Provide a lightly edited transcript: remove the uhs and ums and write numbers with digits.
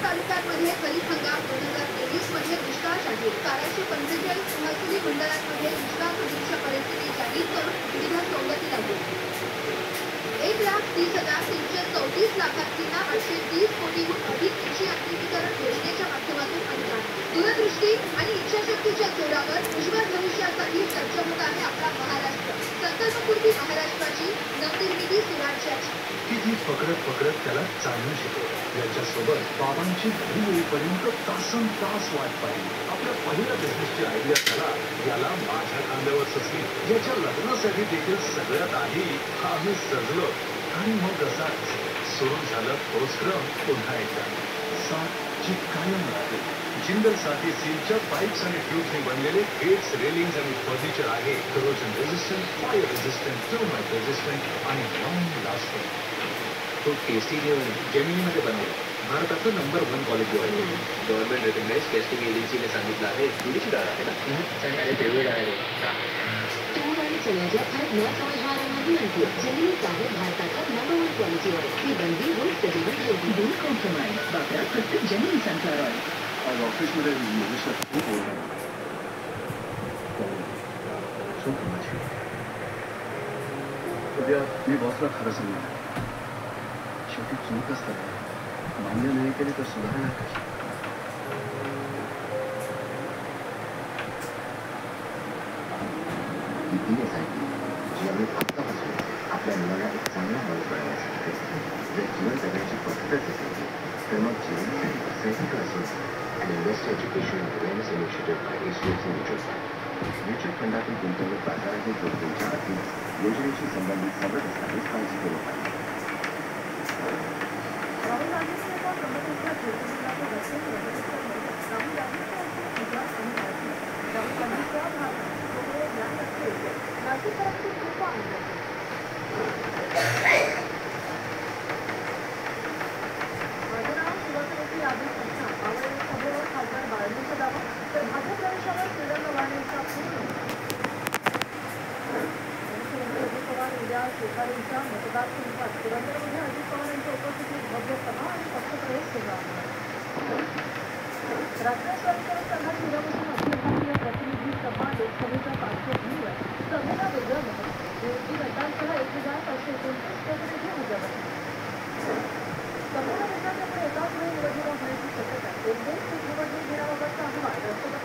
तालुक्यांमध्ये खरीप हंगाम 2023 मध्ये दुष्काळ जाहीर 1245 महसुली मंडळांमध्ये दुष्काळ सदृश परिस्थिती जाहीर करून विविध सवलती लागू 1,30,334 लाभार्थींना 830 कोटीहून अधिक कृषी यांत्रिकीकरण योजनेच्या माध्यमातून अनुदान दूरदृष्टी आणि इच्छाशक्तीच्या जोरावर उज्ज्वल भविष्यासाठी चर्चा होत आहे आपला महाराष्ट्र संकल्पपूर्ती महाराष्ट्राची नवनिर्मिती सुराज्याची किती पकडत पकडत त्याला चालणं शिकवलं याच्यासोबत बाबांची घरी येईपर्यंत तासन तास वाट पाहिली आपल्या पहिल्या बिझनेसची आयडिया झाला याला माझ्या खांद्यावर सुचली याच्या लग्नासाठी देखील सगळ्यात आधी आम्ही सजलो आणि मग असाच सुरू झालं पोस्टक्रम पुन्हा एकदा साथ जी कायम राहते जिंदल साठी सीलच्या पाईप्स आणि ट्यूब्सने बनलेले गेट्स रेलिंग्स आणि फर्निचर आहे corrosion resistant fire resistant termite resistant आणि लॉंग लास्टिंग तो टेस्टी जेवण जमिनीमध्ये बनवलं भारताचं number 1 quality oil government recognize testing एजन्सीने सांगितलं आहे तुरीची डाळ आहे ना चांगली फेवरेट आहे तूर आणि चण्याच्या फरक न समजणाऱ्यांनाही माहिती जमिनी आहे भारताचं नंबर 1 क्वालिटी ऑइल ही बंदी रोज सजीवन ठेवली डोंट कॉम्प्रोमाइज वापरा फक्त जमिनी सनफ्लॉवर ऑइल आज ऑफिसमध्ये मनुष्य खूप ओरडला चूक माझी उद्या मी बॉसला खरं सांगणार शेवटी चूक असतात मान्य नाही केली तर सुधारणा कशी जीवन आत्तापासून आपल्या मुलाला एक चांगला माणूस बनवण्यासाठी जर जीवन जगण्याची पद्धतच असेल तर मग जीवनासाठी सायकल असेल आणि investor education awareness initiative by HDFC mutual fund mutual फंडातील गुंतवणूक बाजारातील जोखमीच्या अधीन योजनेशी संबंधित सर्व दस्तावेज काळजीपूर्वक पाहिजे राहुल गांधींनी एका संघटनेच्या जोडणीला रस्ते प्रदर्शित करणे राहुल गांधींचा गुजरात आणि भारत राहुल गांधीचा भारत ज्ञान असते नाशिकपर्यंत खूप आनंद माझं नाव शिवसेनेची यादी संस्था आवडीच्या सभेवर खासदार बाळाजींचा दावा तर भाजप प्रवेशावर किरण नवाणेंचा पूर्ण मुख्यमंत्री अजित पवार उद्या शेकारींच्या मतदारसंघात पुरंदरमध्ये अजित पवार यांच्या उपस्थितीत भव्य सभा आणि पक्षप्रवेश सोहळा राष्ट्रीय स्वयंसेवक संघाची उद्यापासून अखिल भारतीय प्रतिनिधी सभा लोकसभेच्या पार्श्वभूमीवर सभेला वेगळं महत्त्व विरोधी गटांसह 1,529 प्रतिनिधी उद्या बसले संपूर्ण देशात एकाच वेळी निवडणुका होण्याची शक्यता 1 देश एक निवडणूक घेण्याबाबतचा अहवाल राष्ट्रपती